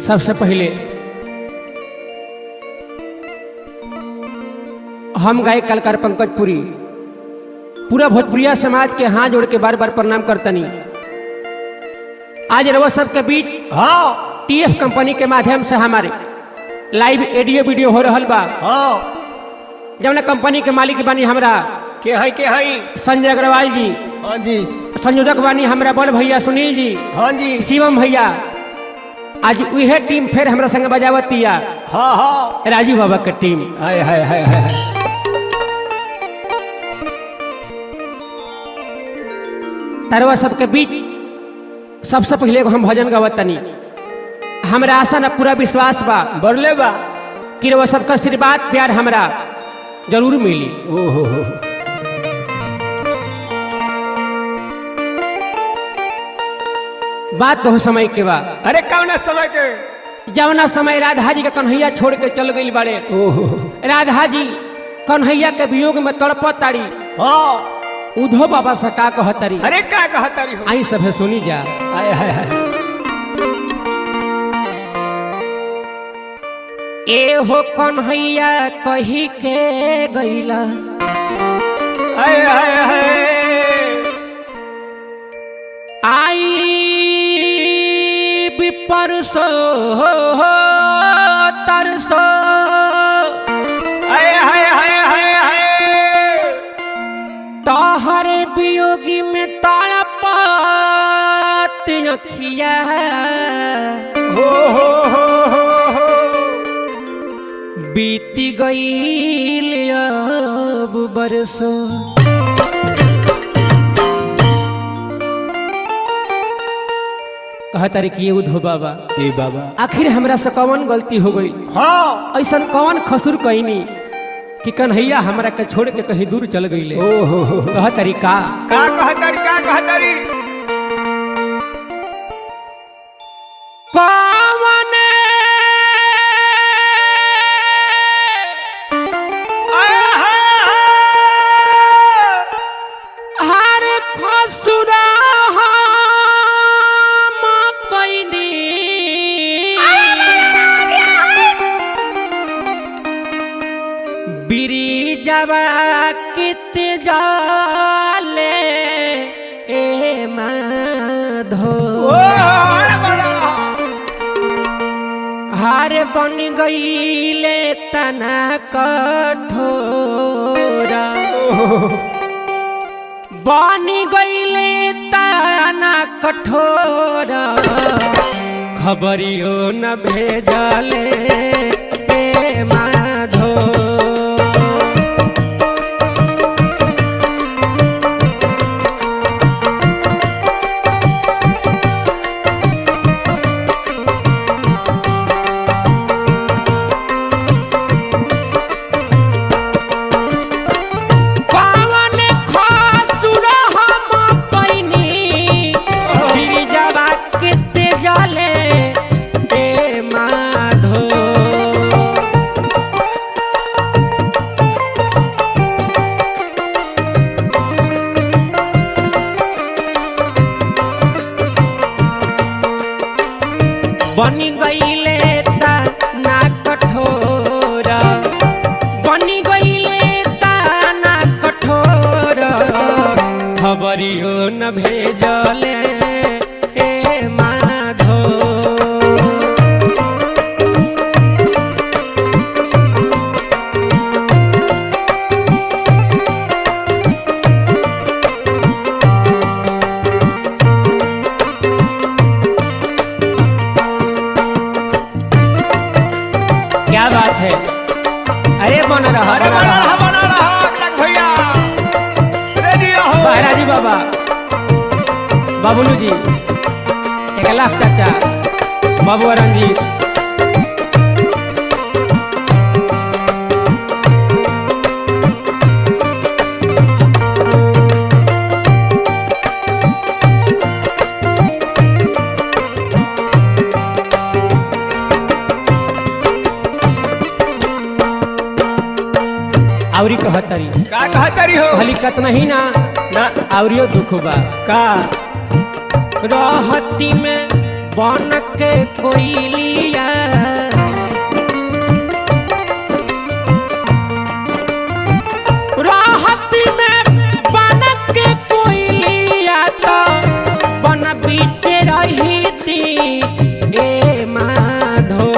सबसे पहले हम गायक कलाकार पंकज पुरी पूरा भोजपुरिया समाज के हाथ जोड़ के बार बार प्रणाम करतनी। आज रवा सबके बीच हाँ टीएफ कंपनी के माध्यम से हमारे लाइव ऑडियो वीडियो हो रहा बा। हाँ जब कंपनी के मालिक बानी हमरा के हैं संजय अग्रवाल जी, हाँ जी संयोजक बानी हमरा बड़ भैया सुनील जी, हाँ जी शिवम भैया। आज वह टीम फिर हमरा संग बजावतिया हाँ हाँ राजू बाबा के टीम। हाय हाय हाय हाय तरवा सबके बीच सबसे पहले हम भजन गवतनी। हमरा आशा न पूरा विश्वास बा बरले बा कि वो सबका आशीर्वाद प्यार हमरा जरूर मिली। ओहो बात बहुत समय के बा। अरे कौन समय के जवना समय राधा जी के कन्हैया छोड़ के चल गई बारे। ओहो राधा जी कन्हैया के वियोग में तड़पत तारी। हाँ उधो बाबा से का कहतरी। अरे का कहतारी हो आई सब सुनी जा। हाय हाय हाय ए हो कन्हैया कही के गईला हाय हाय हाय आई परसो तरसो हाय हाय हाय हाय हाय तोहर वियोगी में तड़पत अखिया हो बीती गईल अब बरसो। कहतारी कि उधो बाबा ए बाबा आखिर हमरा से कौन गलती हो गई, हाँ ऐसा कौन खसुर कईनी कि कन्हैया हमरा के छोड़ के कहीं दूर चल गईले। ओहो कहतारी का कहतारी कौन हर खसुरा बिरिजवा कित जाले ए माधो हार बन गईले तना कठोरा बन गईले तना कठोरा खबरियो न भेजले ए माधो। बनी गईले तना कठोरा बनी गईले तना कठोरा खबरियो न भेजले ए माधो। क्या बात है, अरे बना रहा भैया रेडी रहो महाराजी बाबा बाबुलू जी, एक लाख चाचा, बाबू रंजीत, आवरी कहतरी का कहतारी हो भली कतना ही ना ना आवरियो दुख बा का रहती में बन के कोयलिया रहती में बन के कोयलिया तो बन बीते रही थी ए माधो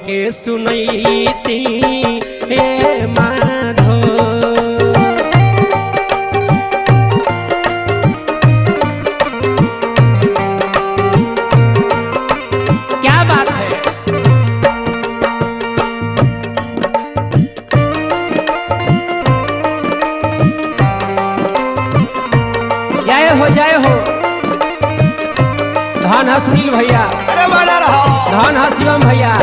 के सुनैती हे माधो क्या बात है। जय हो धन है सुनील भैया, अरे बना रहा धन है शिवम भैया।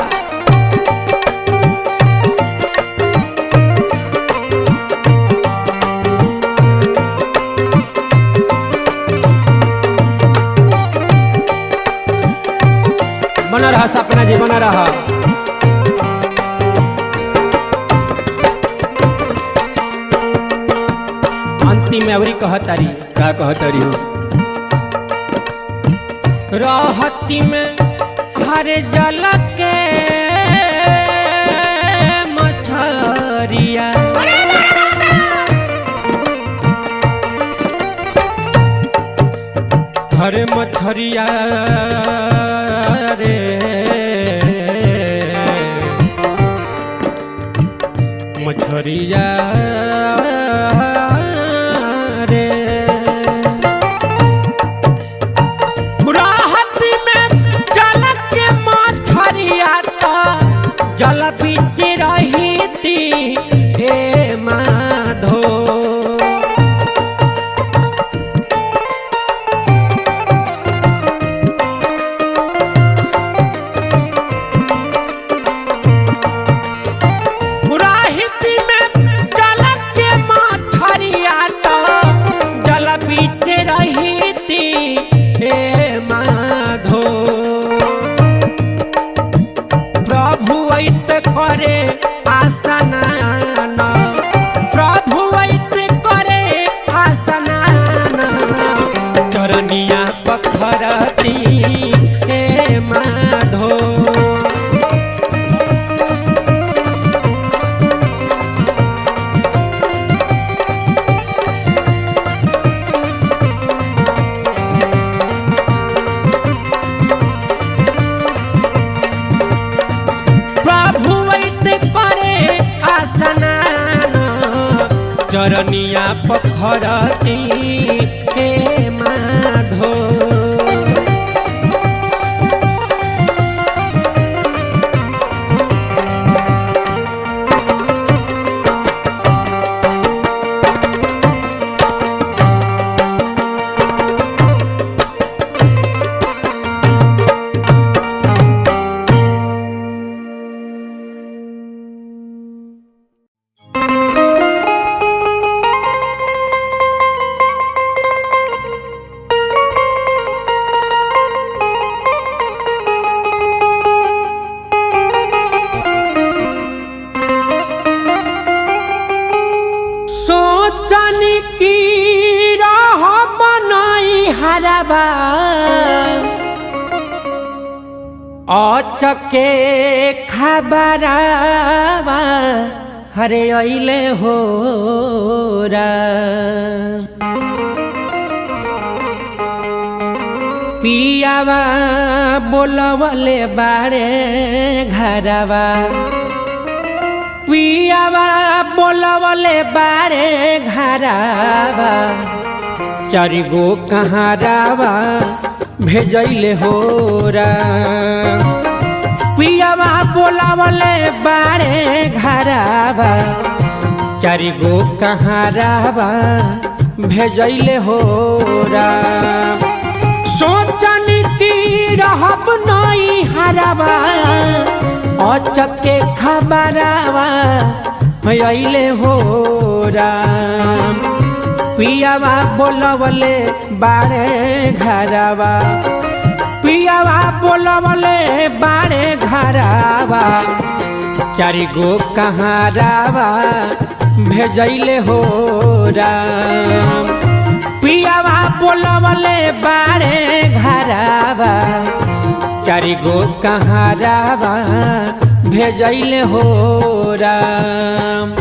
बना रहा सपना जी, बना रहा। अंतिम में अवरी कहतारी, क्या कहतारी हो? रहती में हर जल के मछरिया हर मछरिया रे मछरिया रे राहती में जल के मछरिया तो जल बीच रही थी हे माधो। करे आसना प्रभु वैसे करे आसना चरनिया पखरती हे माधो। चरनिया पखरती हे माधो। सोचनी की राह बनाई हरबा अचके खबरवा हरे अइले हो पियावा बोलवले बारे घरवा पियावा बोलवले बारे घरवा चारिगो कहारावा भेजैले हो पियावा बोलवले बारे घरवा चारि गो कहारावा भेजैले हो राम। सोचन की रहब नई हरावा अचके खबरावा अइले हो राम। पियावा बोलवले बारे घरावा पियावा बोलवले बारे घरावा चारि गो कहारावा भेजैले हो राम। पियावा बोलवले बारे घरावा चारि गो कहारावा भेजैले हो राम।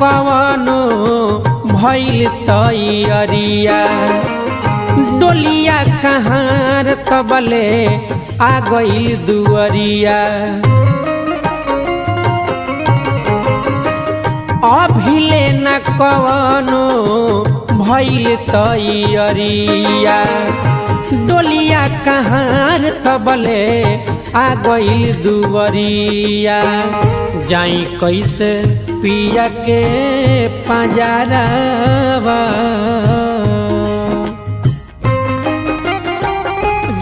कवनो भइल तैयारिया डोलिया कहाँ तबले आ गइल दुअरिया। अभिले न कवनो भइल तैयारिया डोलिया कहाँ तबले आ गइल दुअरिया। जाई कैसे पिया के पंजरवा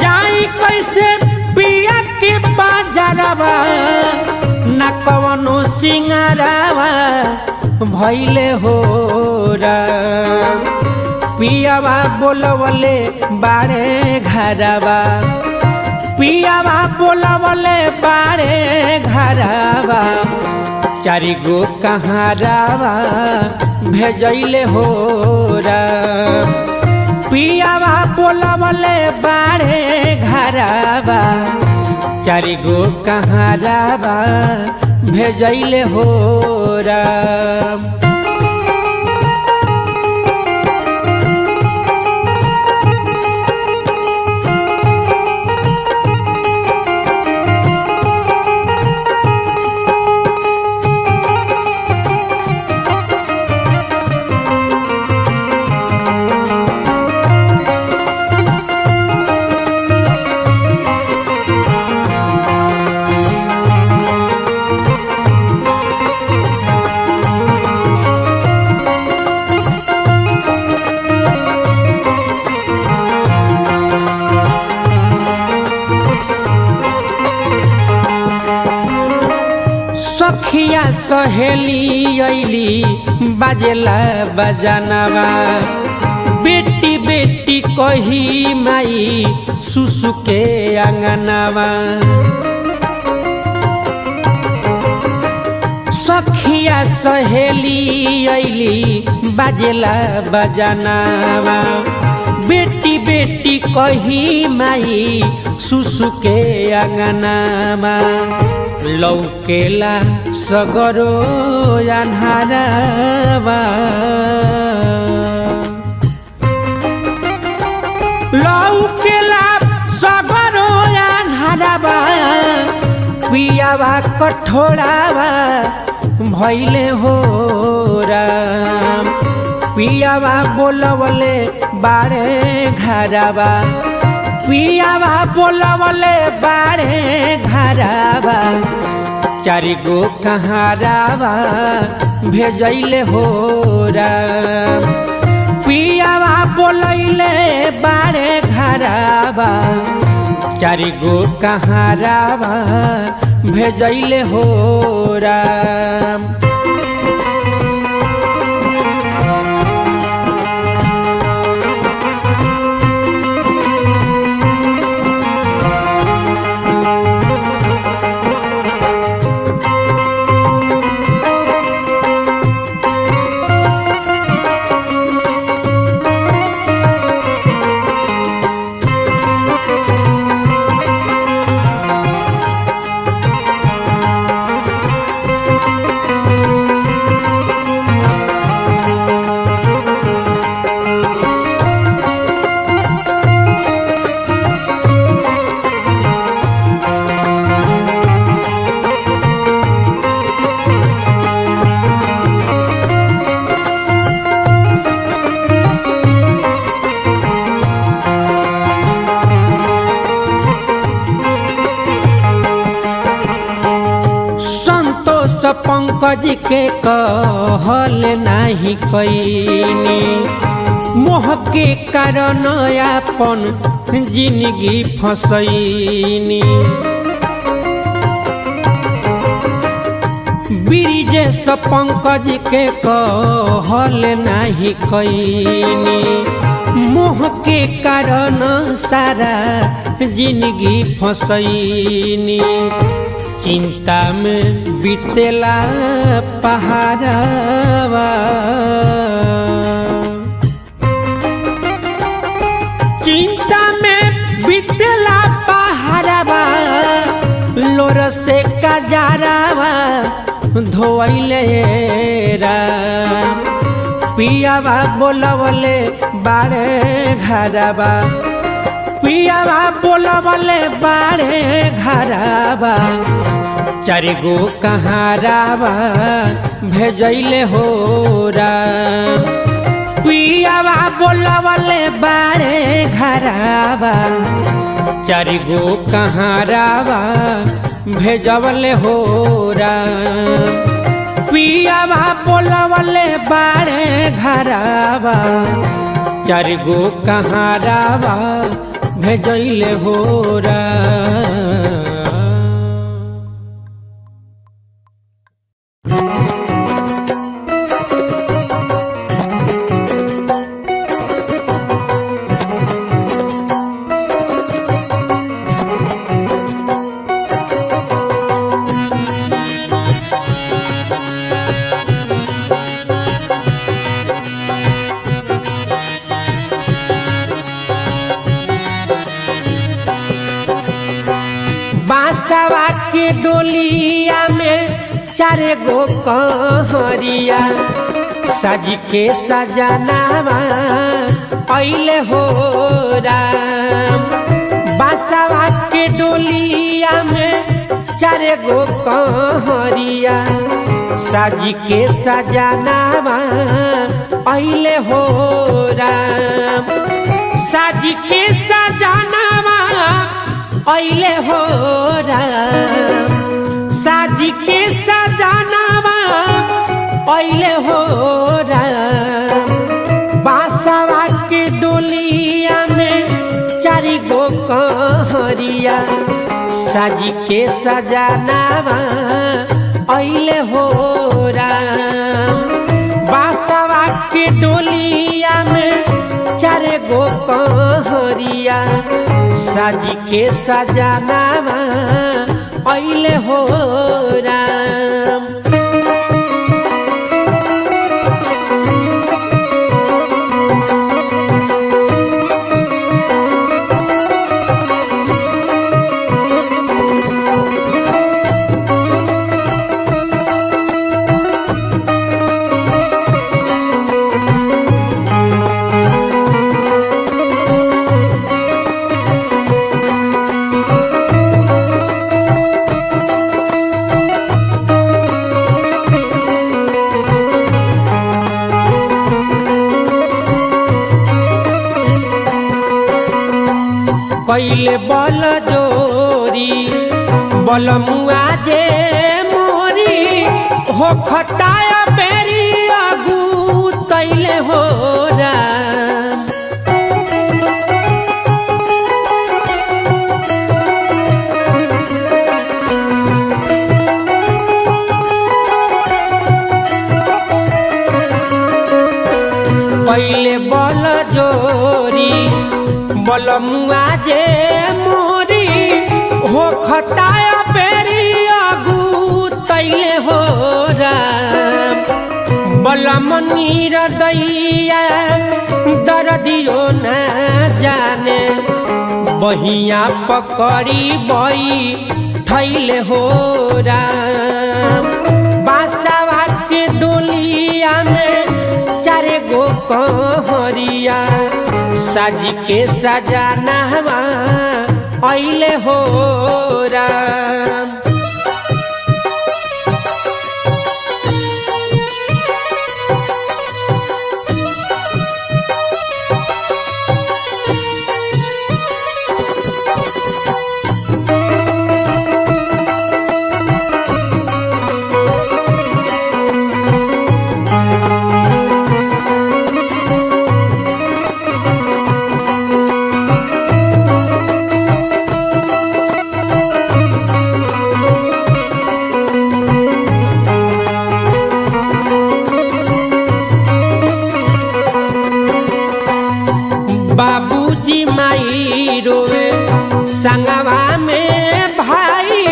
जाई कैसे पिया के पंजरवा न कवनो सिंगारवा भइले हो राम। पियावा बोलवले बारे घरवा पियावा बोलवले बारे घरवा चारि गो कहारावा भेजैले हो राम। पियावा बोलवले बारे घरवा चारि गो कहारावा भेजैले हो राम। सखिया सहेली अइली बाजेला बजानवा बेटी बेटी कही माई सुसु के आंगनवा। सखिया सहेली अइली बाजेला बजानवा बेटी बेटी कही माई सुसु के आंगनवा। लौकेला सगरो अन्हारवा लौकेला सगरो अन्हारवा पियावा कठोरावा भइले हो राम। पियावा बोलवले बारे घरवा पियावा बोलवले बारे घरवा चारि गो कहारावा भेजैले हो राम। पियावा बोलैले बारे घरवा चारि गो कहारावा भेजैले हो राम। पंकज के कहल नाही कैनी मोह के कारण अपन जिंदगी फसैनी ब्रिजेश पंकज के कहल नाही कैनी मोह के कारण सारा जिंदगी फसैनी चिंता में बीतेला पहाड़वा चिंता में बीतेला पहाड़वा लोर से कजारावा धोइले राम पियावा बोलवले बारे घरवा पियावा बोलवले बारे घरवा चार गो कहारावा भेजैले हो राम पियावा बोलवले बारे घरवा चार गो कहारावा भेजवले हो राम पियावा बोलवले बारे घरवा चार गो कहारावा भेजैले हो राम बांसवा के डोलिया में चार गो कहरिया सज के सजनावा अइले हो राम बांसवा के डोलिया में चार गो कहरिया सज के सजनावा अइले हो राम सज के सजनावा अइले हो राम साज के सजनावा अइले हो राम बांसवा के डोलिया में चार गो कहरिया साज के सजनावा अइले हो राम बांसवा के डोलिया में चार गो कहरिया साज के सजनावा अइले हो राम कैले बल जोरी बल मुआ जे मोरी हो खटाया बेरी आगू तैले हो राम कैले बल जोरी बल मुआ जे मोरी हो खटाया बेरी आगू तैले हो राम बल मनीर दैया दर्दियो न जाने बहिया पकड़ी बई थैले हो राम बांसवा के डोलिया में चार गो कहरिया साज के सजनावा अइले हो राम बाबूजी माई रोवे संगवा में भाई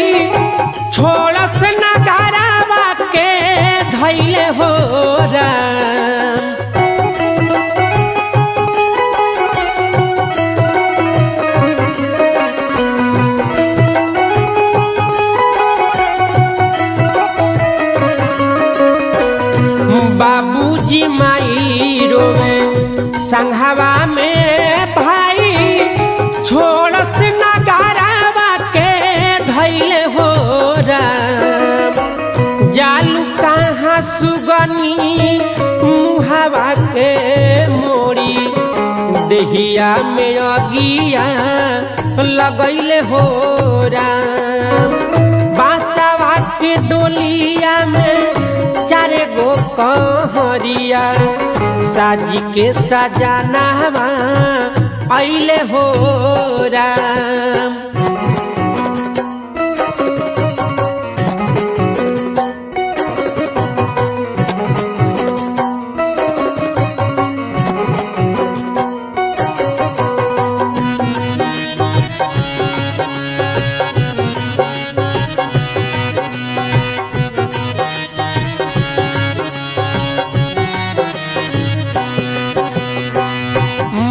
छोड़स नगारावा के धैले हो राम। बाबूजी माई रोवे संघवा में भाई छोड़स नगारावा के धैले हो राम। जालू कहाँ सुगनी मुहावा के मोड़ी देहिया में अगिया लगैले हो राम। बांसवा के डोलिया में चारे गो कहरिया साजी के सजानावा अइले हो राम।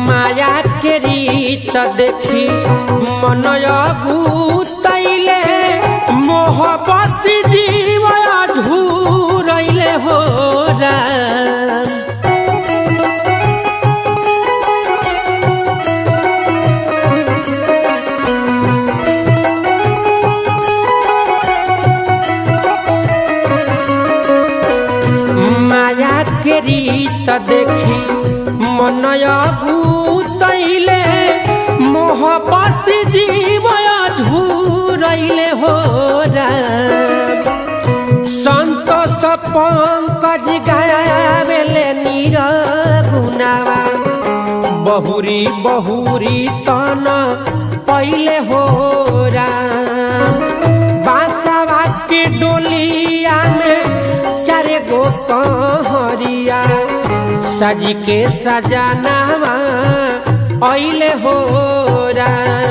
माया के रीत देखी मन अगुतैले मोह बसी जीव झूरैले हो राम। माया के रीत देखी मन अगुतैले मोह बसी जीव झूरैले हो राम। संतोष पंकज गावेले नीर गुनावा बहुरी बहुरी तन पहिले हो राम। बांसवा के डोलिया में चारे गो कहरिया साजी के सजानावा अइले हो राम।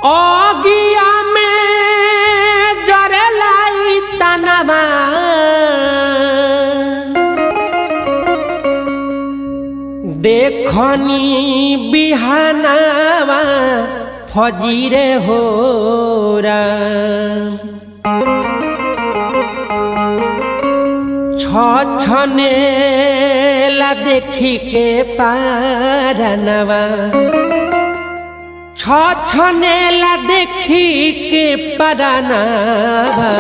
अगिया में जरेलाई तनवा देखनी बिहानावा फजीरे हो राम। छछने ला देखी के पारनवा छछनेला देखी के परानावा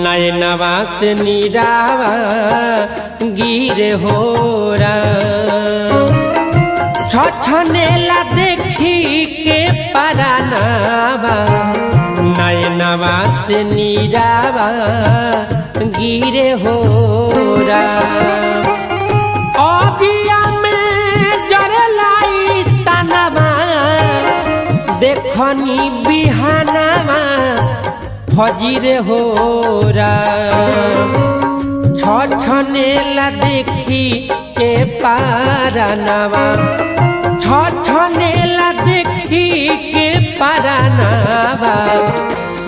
नयनवा से नीरावा गिरे हो राम। छछनेला देखी के परानावा नयनवा से नीरावा गिरे हो राम। अगिया में जरलाई तनवा देखनी बिहानावा फजीरे हो राम। छछनेला देखी के पारनवा छछनेला देखी के पारनवा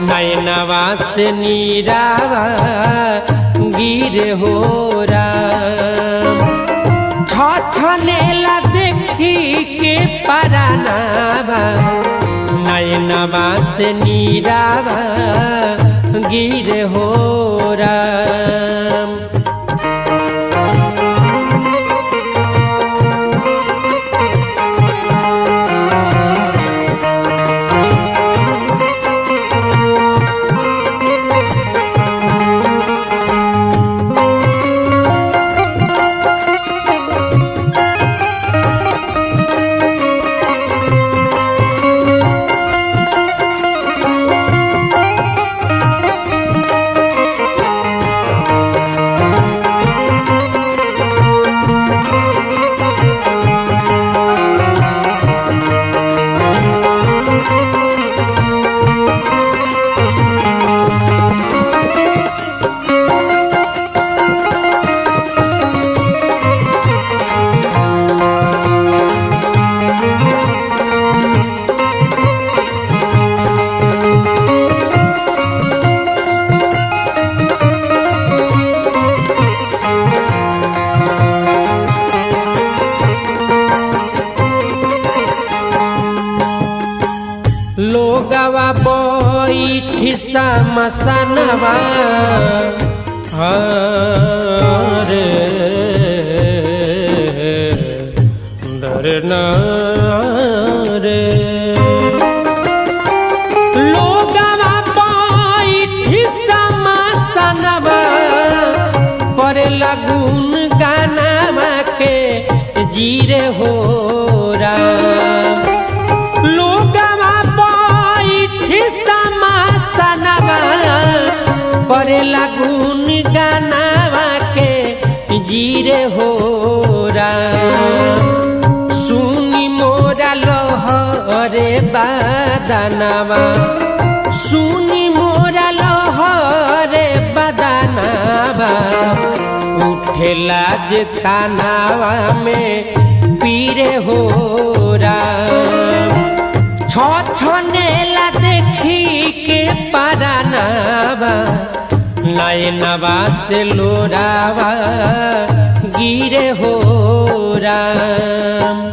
नयनवा से नीरावा गिरे हो राम। छछनेला देखी के पारनवा नयनवा से नीरावा गिरे हो राम। ठिसा मसनवा रे दरना रे लोगवा पाई ठिसा मसनवा पर लगुन गानावा के जीरे हो राम लोगवा पाई ठिसा मसनवा पर लगुन गानावा के जीरे हो राम सुनी मोरा लहरे बदनवा सुनी मोरा लहरे बदनवा उठेला जे तानावा में पीरे हो राम छनेला देखी के परानावा नयनवा से लोरावा गिरे हो राम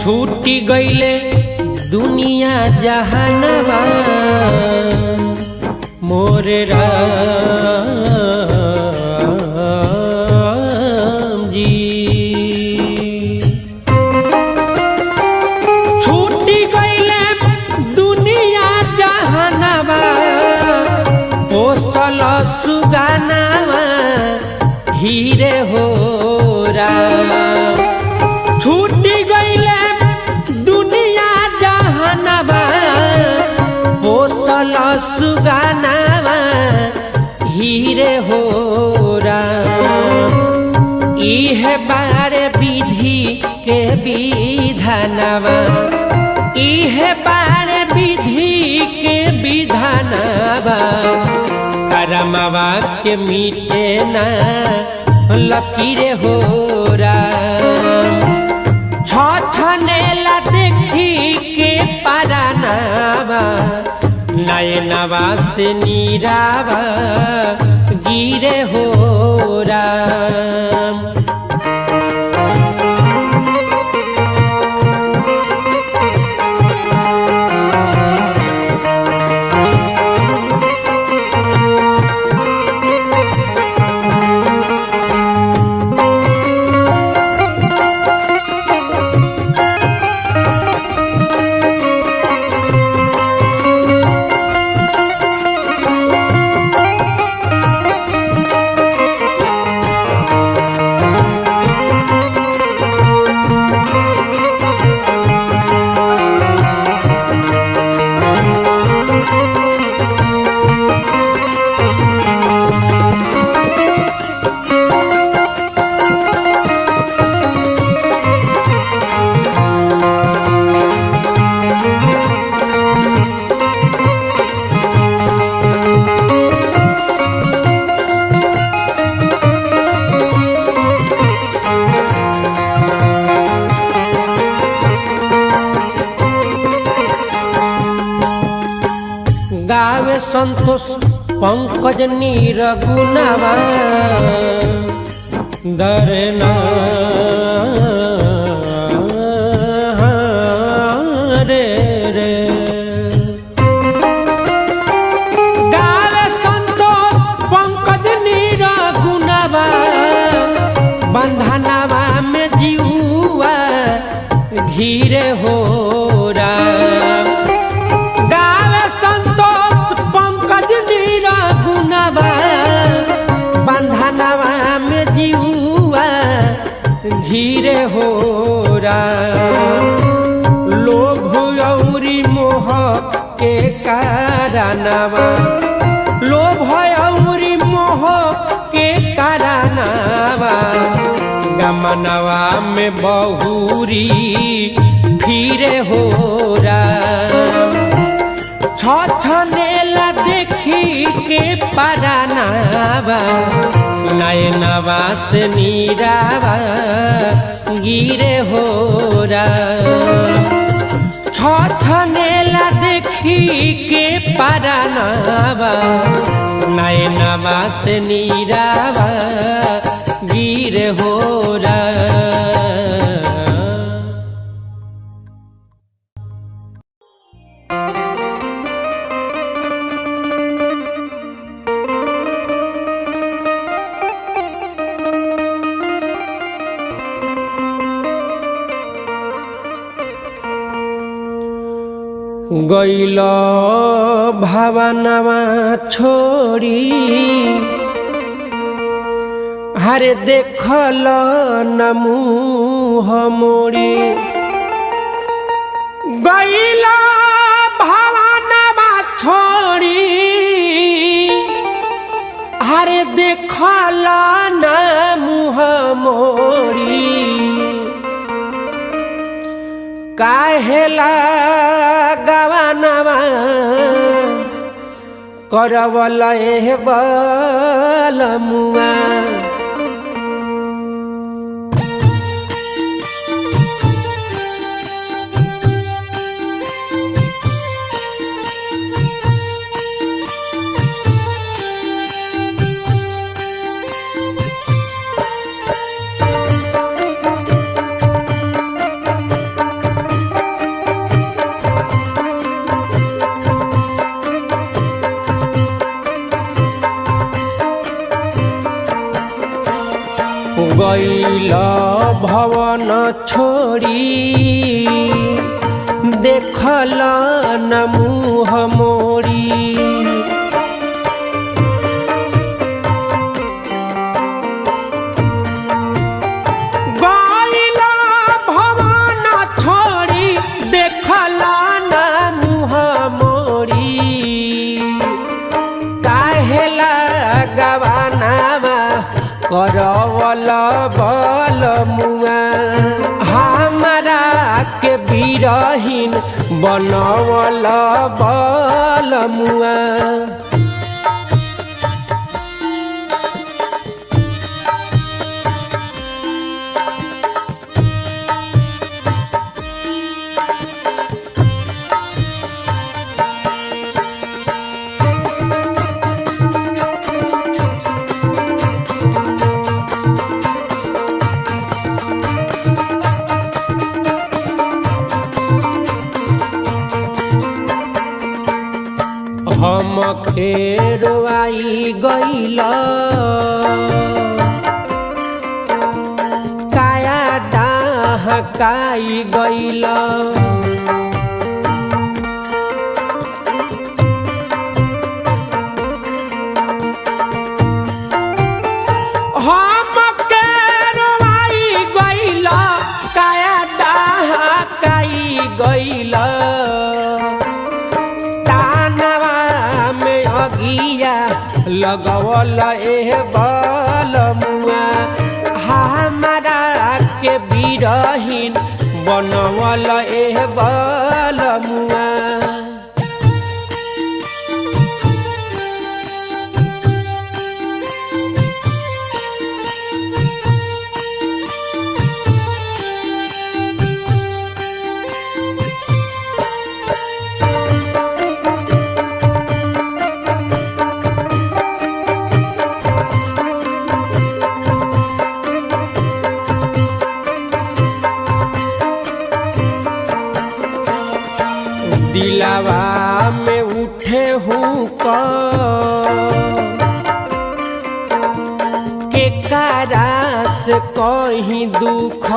छूटी गईले दुनिया जहानवा मोरे राम जी छूटी गईले दुनिया जहानवा पोसल सुगानावा हीरे हो राम छूटी गईले दुनिया जहानवा पोसल सुगानावा हीरे हो राम इहे बारे विधि के विधानवा इहे बारे विधि के विधानवा करमवा के मिटे ना लकीरे हो राम छनेला देखी के परानावा नयनवा से नीरावा गिरे हो राम गावे संतोष पंकज नीरगुनावा दरना रे रे गावे संतोष पंकज नीरगुनावा बंधनवा में जीवा घिरे हो राम गावे संतोष पंकज नीरगुनावा बंधनवा में जीवा घिरे हो राम लोभ औरी मोह के कारणवा लोभ औरी मोह के कारणवा मनवा में बहुरी फिरे हो राम छछनेला देखी के परानावा नयनवा से नीरावा गिरे हो राम छछनेला देखी के परानावा नयनवा से नीरावा गिरे हो राम गइल भावनावा छोड़ी हरे देखल न मुँह मोड़ी गइल भावनावा छोड़ी हरे देखल न मुँह मोड़ी काहेला गवानवा करवल एह बलमुआ गइल भवन छोड़ी देखल न मुँह मोड़ी गइल भवन छोड़ी देखल न मुँह मोड़ी काहेला गवानावा करवल बलमुआ हमारा के बिरहीन बनवल बलमुआ हम खेरवाई गइल काया डहकाई गइल हम खेरवाई गइल काया डहकाई गइल लगवल एह बलमुआ हमारा के बिरहीन बनवल एह बलमुआ दिलावा में उठे हूँ के कारास कहीं दुख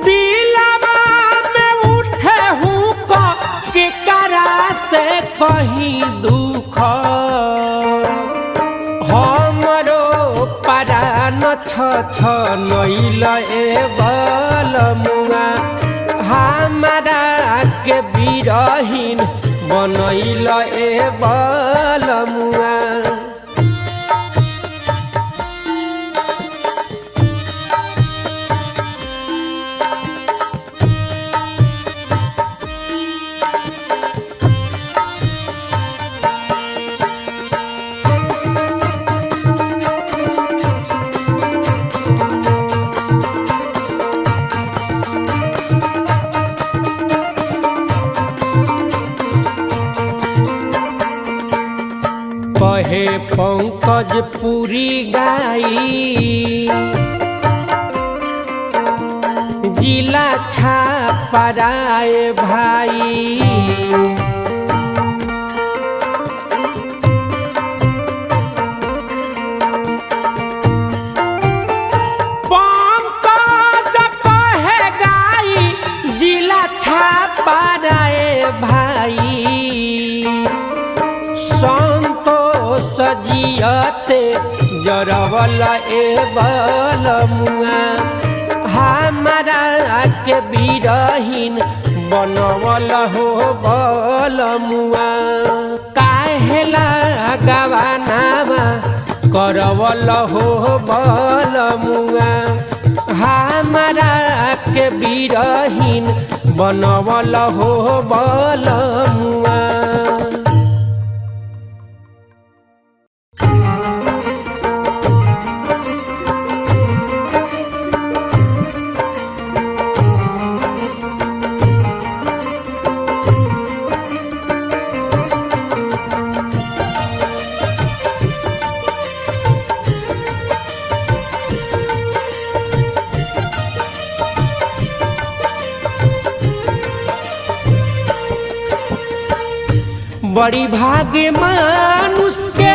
दिलावा में उठे हूँ के कारास कहीं दुख छ नइल ए बलमुआ हमारा के बिरहीन बनैल ए बलमुआ। कहे पंकज पुरी गाई जिला छापराए भाई। पंकज कहे गाई जिला छापराए भाई। सजियते जरवल ए बलमुआ हमारा के बिरहीन बनवल हो बलमुआ। काहेला गवानावा करवल हो बलमुआ हमारा के बिरहीन बनवल हो बलमुआ। बड़ी भाग्य मानुष के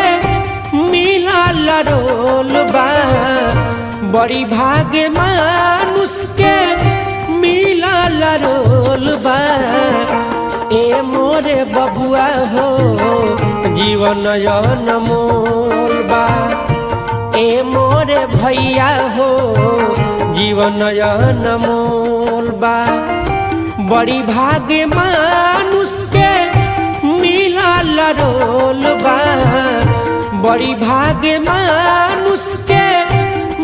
मिलल रोल बा। बड़ी भाग्य मानुष के मिलल रोल बा। ए मोरे बबुआ हो जीवन अनमोल बा। ए मोरे भैया हो जीवन अनमोल बा। बड़ी भाग्य मानुष के मिलल रोल बा। बड़ी भाग्य मानुष के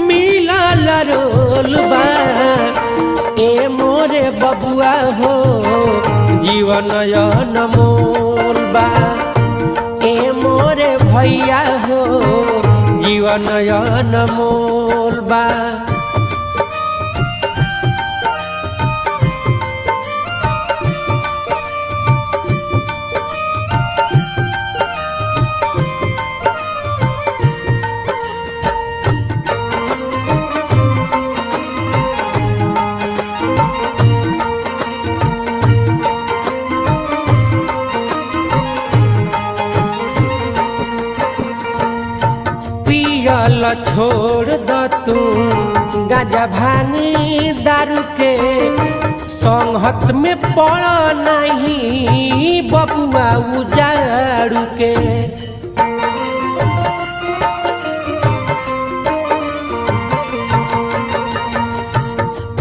मिलल रोल बा। ए मोरे बबुआ हो जीवन अनमोल बा। ए मोरे भैया हो जीवन अनमोल बा। छोड़ द तू गाजा भांगी दारू के संगत में पड़ नहीं बबुआ उजाड़ू के।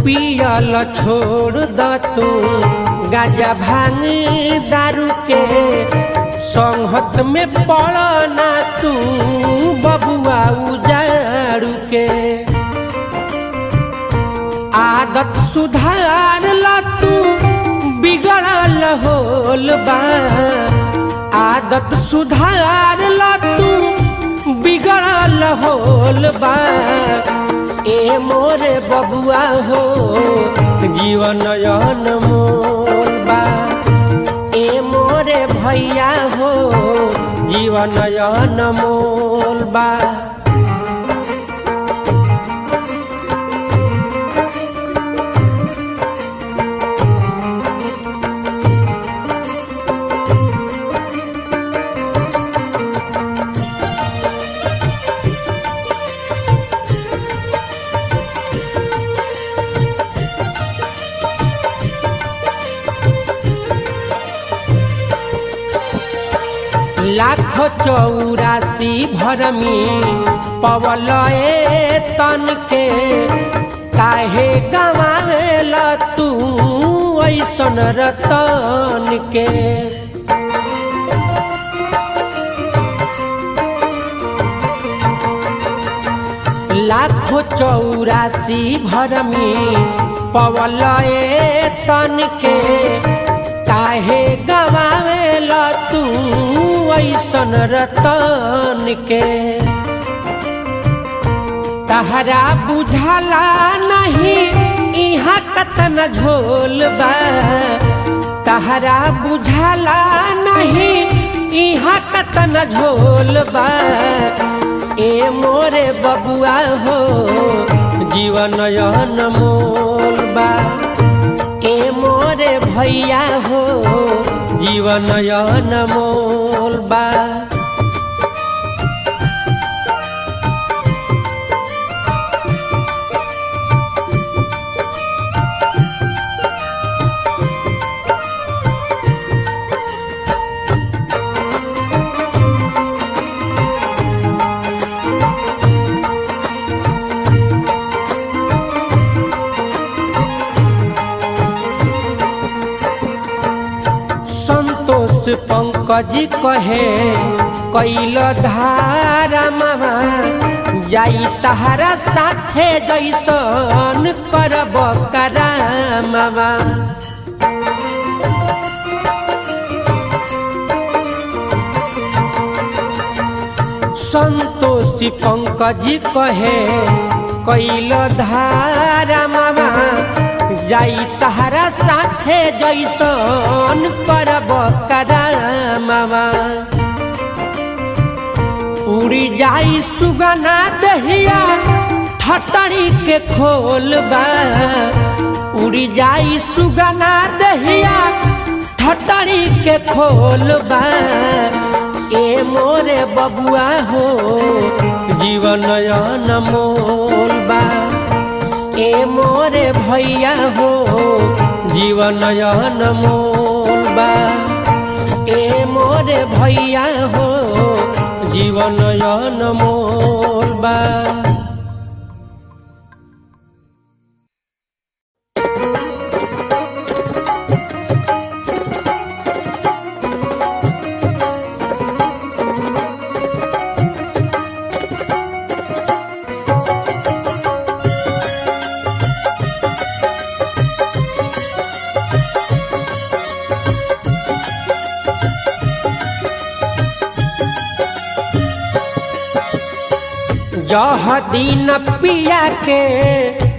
पियल छोड़ द तू गाजा भांगी दारू के संगत में पड़ ना तू बबुआ उजाड़ू के। आदत सुधार ला तू बिगड़ल होल बा। आदत सुधार ला तू बिगड़ल होल बा। ए मोरे बबुआ हो जीवन अनमोल बा। ए मोरे भैया हो जीवन अनमोल बा। लाख 84 भरमी पवल ए तन के काहे गवावेला तू ऐसन रतन के। चौरासी भरमी पवल तन के काहे गवावेल तू ऐसन रतन के। तहरा बुझाला नहीं इहाँ कतन झोल बा, तहरा बुझाला नहीं इहाँ कतन झोल बा। ए मोरे बबुआ हो जीवन अनमोल बा, ए मोरे भैया हो जीवन अनमोल बा। संतोष पंकज कहे कैल धारा मामा जाई तहारा साथे जैसन करब करामा। संतोष पंकज कहे कैल धारा मामा जाई तहारा साथे जैसन करब करामा। उड़ी जाई सुगना दहिया ठटरी के खोल बा, उड़ी जाई सुगना दहिया ठटरी के खोल बा। ए मोरे बबुआ हो जीवन अनमोल बा, ए मोरे भैया हो जीवन अनमोल बा, ए मोरे भैया हो जीवन अनमोल बा। जह दिन पिया के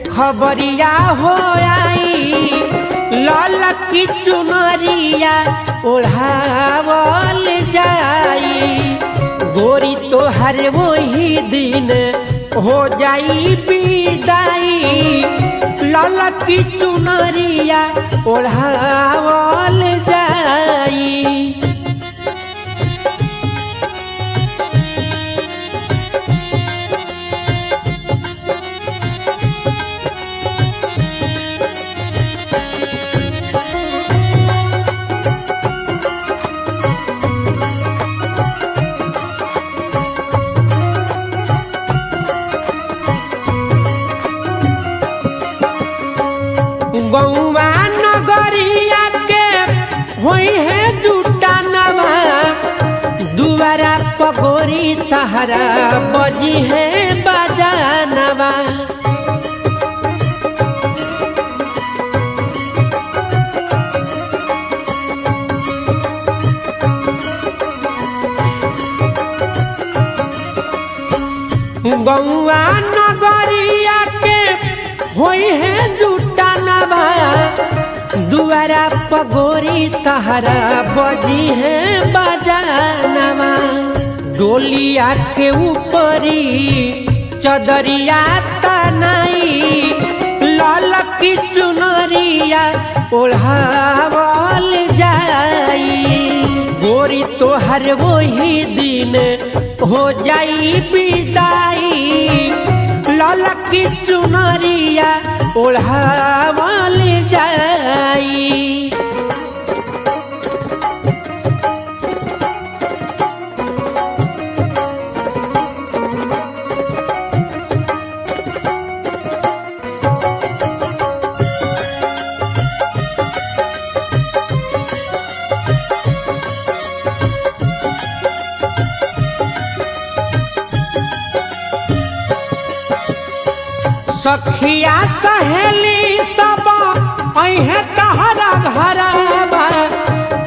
खबरिया हो आई, लाल की चुनरिया ओढ़ावल जाई। गोरी तोहर वही दिन हो जाई विदाई, लाल की चुनरिया ओढ़ावल जाई। गौवा नगरिया के होई है जुटा नवा, दुआरा पगोरी तहरा बजी है बजानवा। गौवा नगरिया के होई है जुटा नवा, दुआरा पगोरी तहरा बजी है बजानवा। डोलिया के ऊपरी चदरिया तनाई, लाल की चुनरिया ओढ़ावल जाई। गोरी तोहर वही दिन हो जाई विदाई, लाल की चुनरिया ओढ़ावल जाई। सखिया सहेली सब अहे तहरा घरवा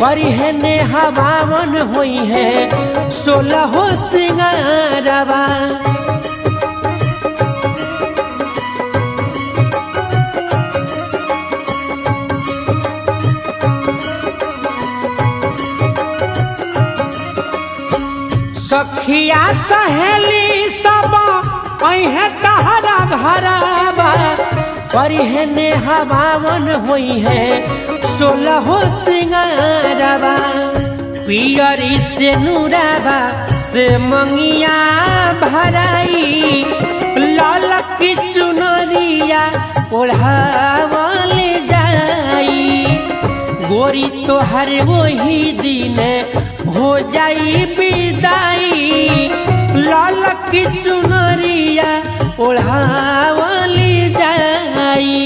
परिहे ने हवावन होई है 16 सिंगारवा सखिया सहेली सब अहे तहरा घरवा परिहे ने हवावन होई है 16 सिंगारवा पियरी से नूरावा से मंगिया भराई लाल की चुनरिया ओढ़ावल जाई गोरी तोहर वही दिन हो जाई विदाई लाल की चुनरिया ओढ़ावल जाई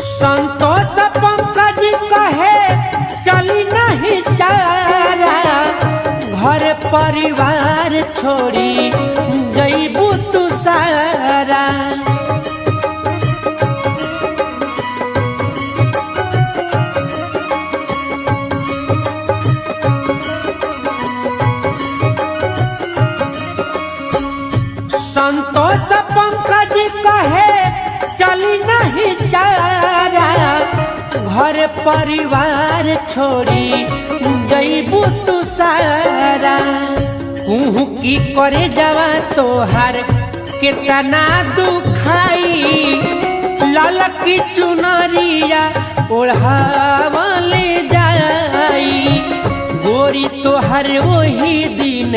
संतोष पंकज कहे चली नहीं तारा घर परिवार छोड़ी जईबू तू सारा संतोष पंकज कहे चली नहीं तारा घर परिवार छोड़ी जईबू तू सारा कुहू की करे जवा तोहार कितना दुखाई लाल की चुनरिया ओढ़ावल जाई गोरी तोहर वही दिन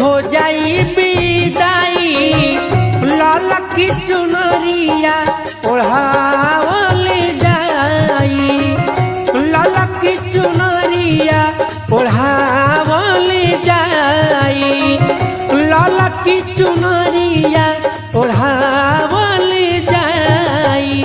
हो जाई विदाई लाल की चुनरिया ओढ़ावल जाई लाल की चुनरिया ओढ़ावल जाई लाल की चुनरिया ओढ़ावल जाई।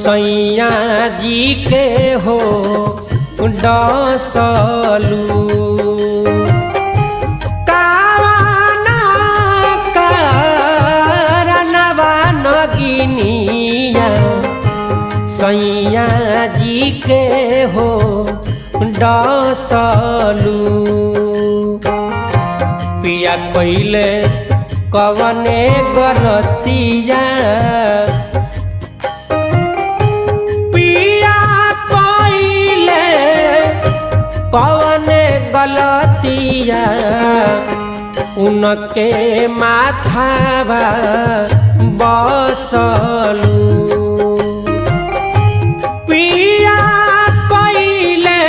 सैया जी के हो डसलू कावना कारणवा नगिनिया सैया जी के हो डसलू पिया कइले कवने गलतिया कौन गलतिया उनके माथावा बसलू पिया कइले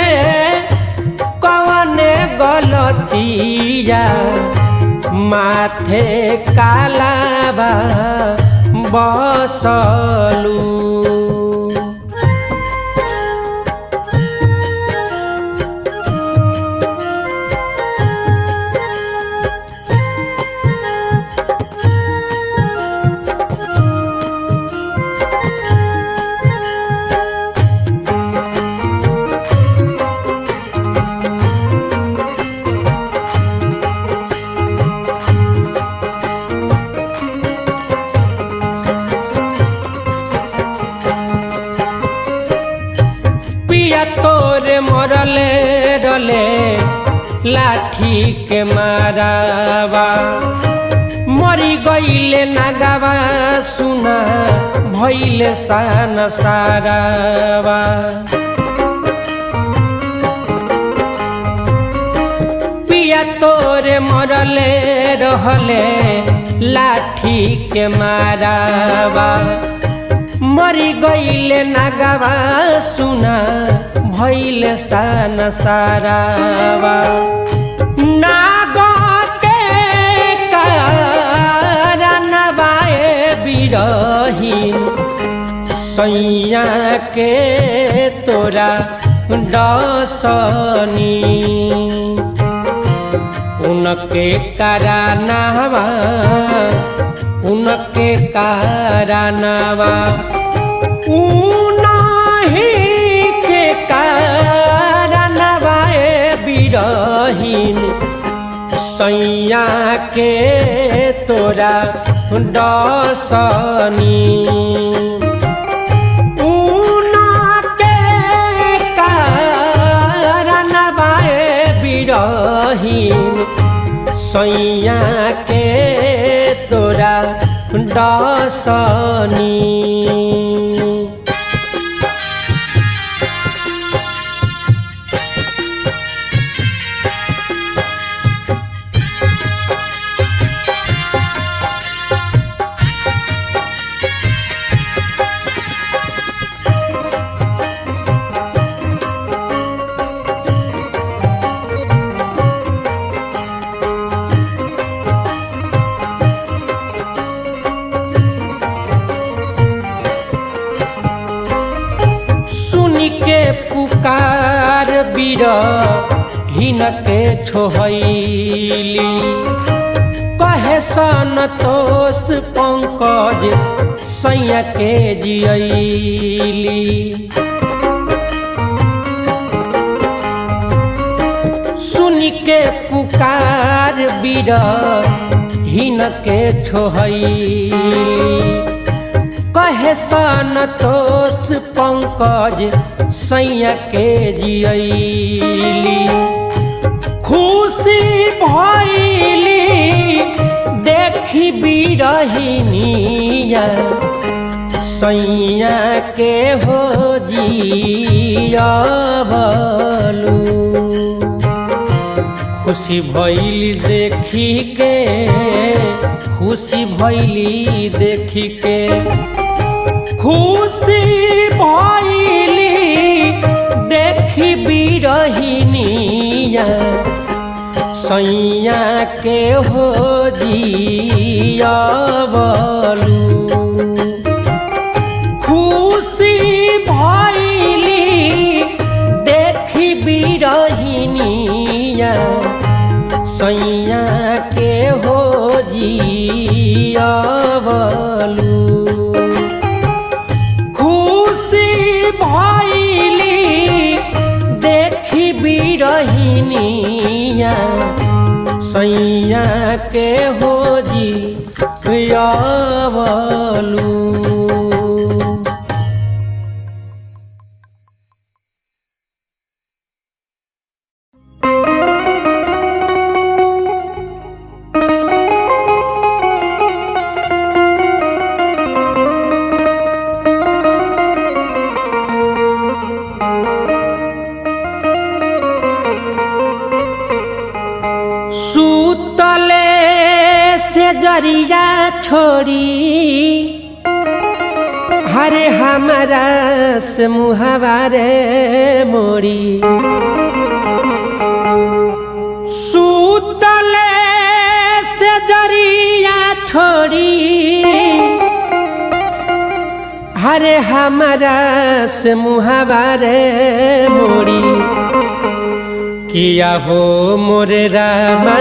कौन गलतिया माथे कालावा बसलू लाठी के मारावा मरी गईले नागावा सुना भइले सान सारावा पिया तोरे मरले रहले लाठी के मारावा मरी गईले नागावा सुना भइले सान सारावा नाग के कारनबाए बिरहीन सैया के तोरा डसनी उनके कारनवा उनके कारनवा उनही के कारनवा बिरहीन सैया के तोरा डसनी उनके कारनवा बिरहीन सैया के तोरा डसनी पुकार बिरहीन के छोहैली कहे संतोष पंकज सैया के जियैली सुन के पुकार बिरहीन के छोहैली कहे संतोष पंकज सैया के जियैली खुशी भइली देखी बिरहिनिया सैया के हो जियबलू खुशी भइली देखी के खुशी भइली देखी के खुशी भइली देखी बिरहिनिया सैया के हो जियबलू खुशी भइली देखी बिरहिनिया सैया के हो जियबलू बिरहिनिया सैया के हो जियबलू जरिया छोड़ी हरे हमारा से मुहावारे मोड़ी सूतले से जरिया छोड़ी हरे हमारा से मुहावारे मोड़ी किया हो मोरे रामा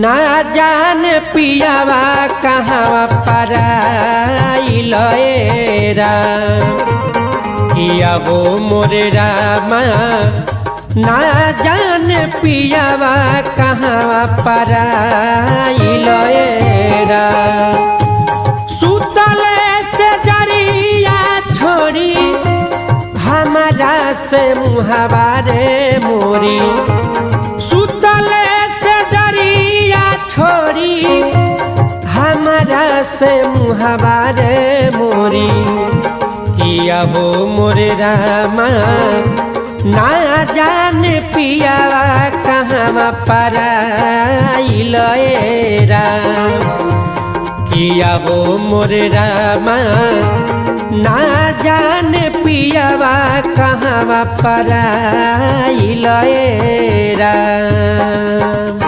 ना जान पियावा कहाँ पराइल किया हो मोरे रामा ना जान पियावा कहाँ पराइल सुतले से जरिया छोड़ी हमारा से मुहावारे मोरी से मुहावारे मोरी किया हो मोरे रामा ना जाने पिया कहाँ पराइल राम किया हो मोरे रामा ना जाने पियावा कहाँ पराइल राम।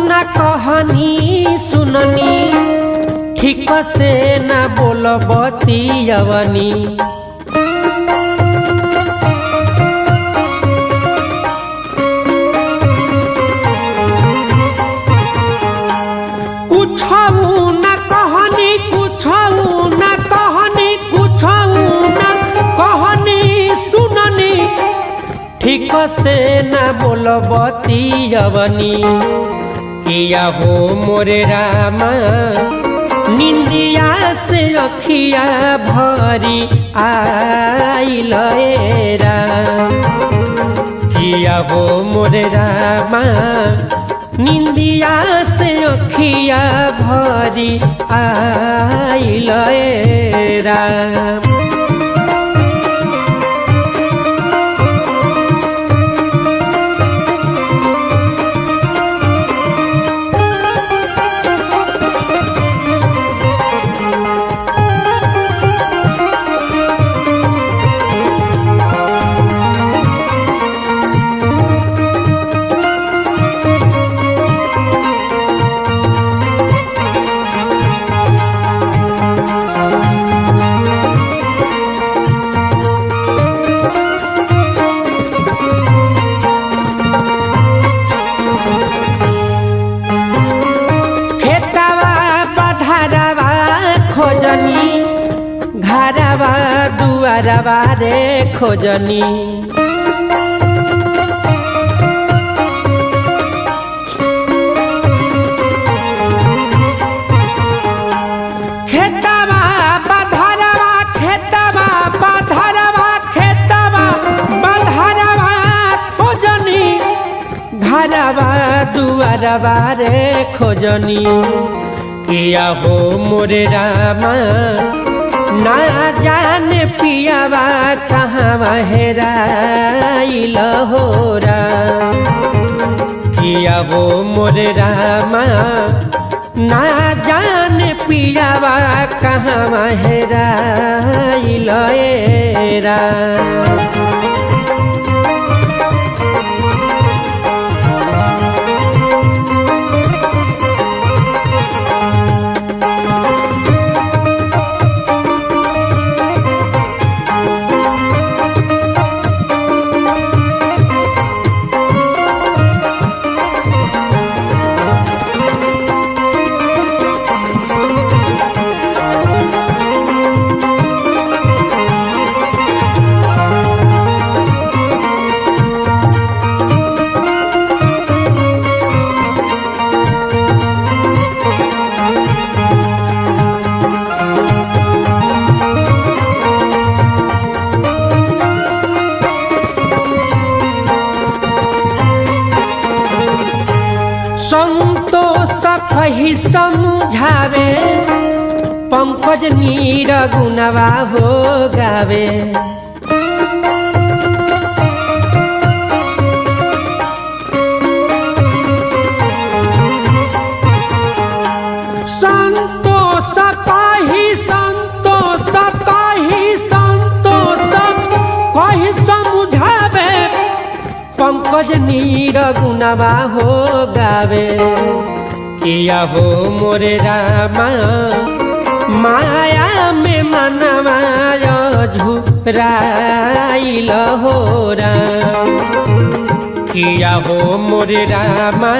न कहनी सुननी ठीक से न बोलबती अवनी कुछ न कहनी सुननी ठीक से न बोलबती अवनी किया हो मोरे रामा निंदिया से अखिया भरी आइल राम किया हो मोरे रामा निंदिया से अखिया भरी आइल राम। खोजनी घरवा दुआरवा रे खोजनी खेतवा बधरवा खोजनी घरवा दुआरवा रे खोजनी किया हो मोरे रामा ना जाने पियावा कहाँ हेराइल हो राम किया हो मोरे रामा ना जाने पियावा कहाँ हेराइल राम। संतोष कही समझावे पंकज नीर गुनवा हो गावे संतोष कही समझावे पंकज भजनी रघुनवा हो गावे किया हो मोरे रामा माया में मनवा झुराइल हो राम किया हो मोरे रामा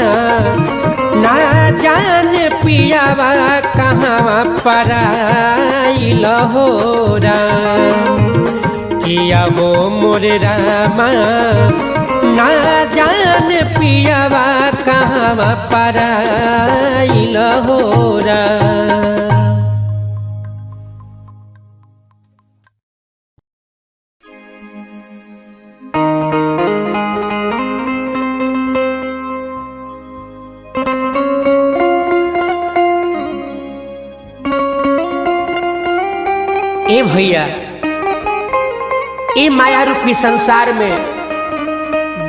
ना जान पियावा कहाँ पराइल हो राम किया हो मोरे रामा ना जान पियावा कहाँ पराइल हो राम। ए भैया ए माया रूपी संसार में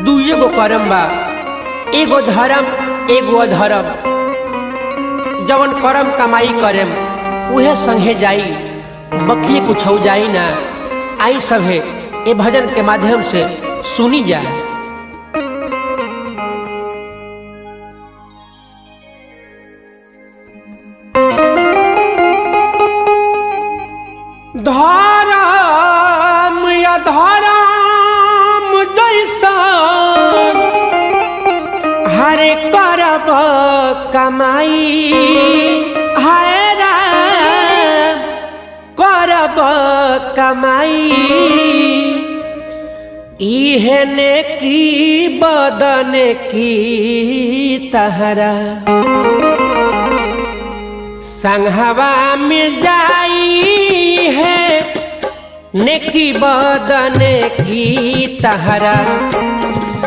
दुए गो कर्म बा एगो धर्म एगो अधर्म जवन कर्म कमाई करेम उहे संगे जाई बकिए कुछ हो जाई ना आई सभे ए भजन के माध्यम से सुनी जा। धर्म या धर्म जैसा हरे करब कमाई है राम करब कमाई इहने की बदन की तहरा संघवा में जाई है नेकी बदन की तहरा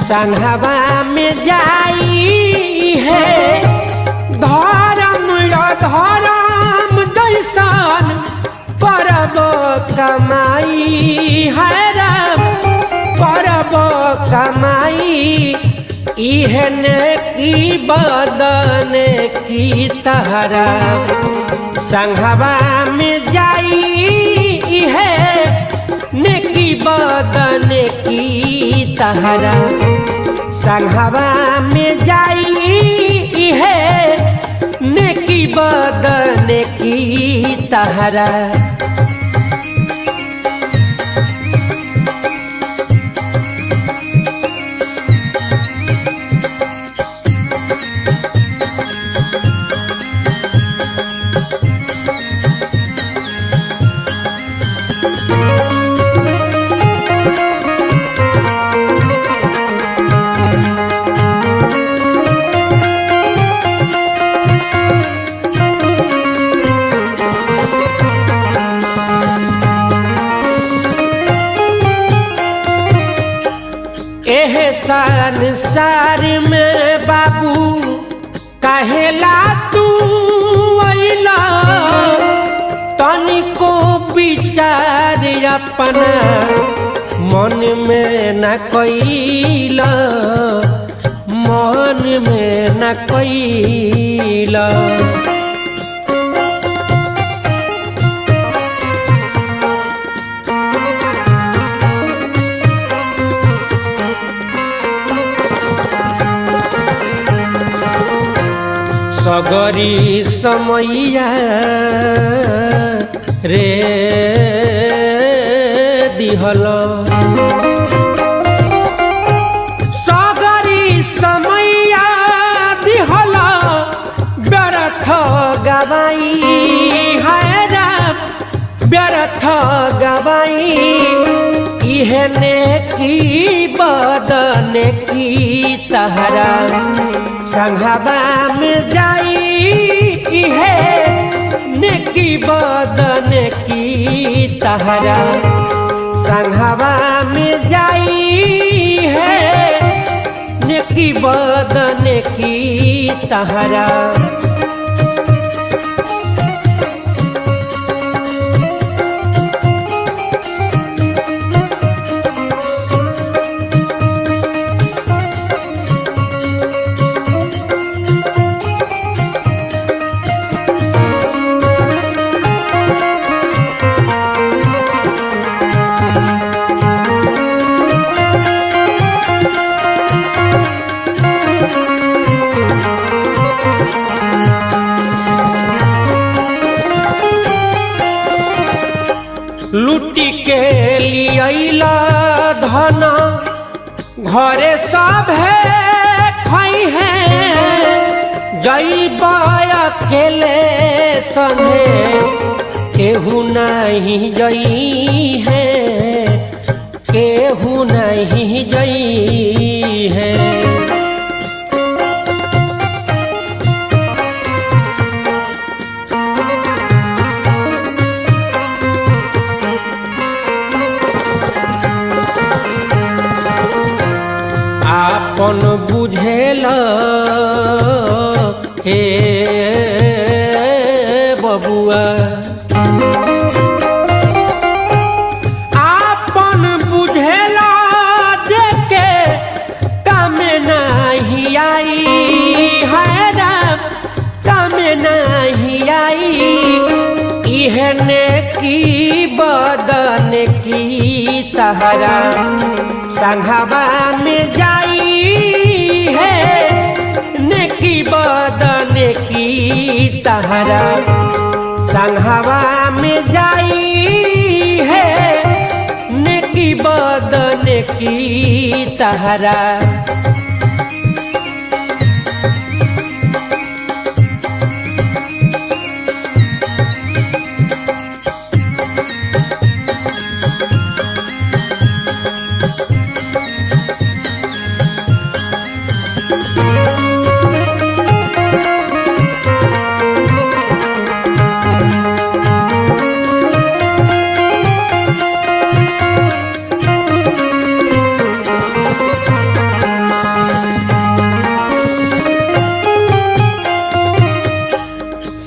संघवा में जाई है धर्म या धर्म जैसन करब कमाई है राम करब कमाई इहने की बदन की तहरा संघवा में जाई है नेकी बदन की तहरा संघवा में जाई है नेकी बदन की तहरा। संसार में बाबू कहेला तू अइला तनिको विचार अपना मन में न कइला मन में न कइला सगरी समैया रे दिहल सगरी समैया दिहल व्यर्थ गवाई है राम व्यर्थ गवाई इहने की बदन की तहरा संघवा में जाई है नेकी बदन की तहरा संघवा में जाई है नेकी बदन की तहरा। के लियला धन घरे सब है खाई है जईब अकेले सने केहू नहीं जई है केहू नहीं जई है। आपन बुझेल हे बबुआ आपन बुझेला देखे काम नहीं आई है राम काम नहीं आई इहने की बदन की तहरा संघवा में जाई है नेकी बदन की तहरा संघवा में जाई है नेकी बदन की तहरा।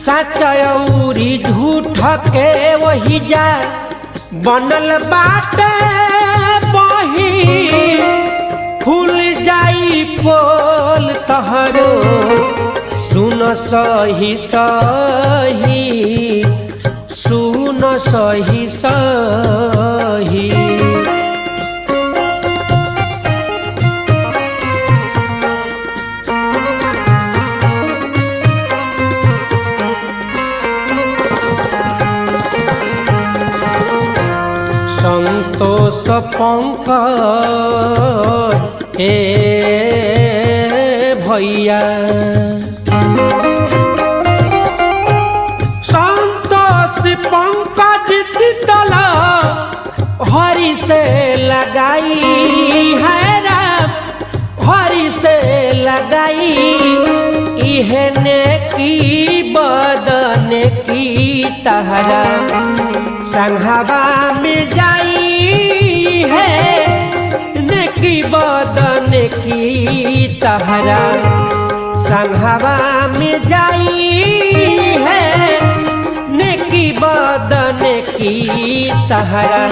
सचौरी झूठ के वही जा बनल बाटे बही फूल जाई पोल तहरो सुन सही सही सुन सही सही। संतोष पंकज हे भैया संतोष पंकज तितल हरि से लगाई है राम हरि से लगाई इहने की बदन की तहरा संघवा में जाई है नेकी बदन की तहरा संघवा में जाई है नेकी बदन की तहरा।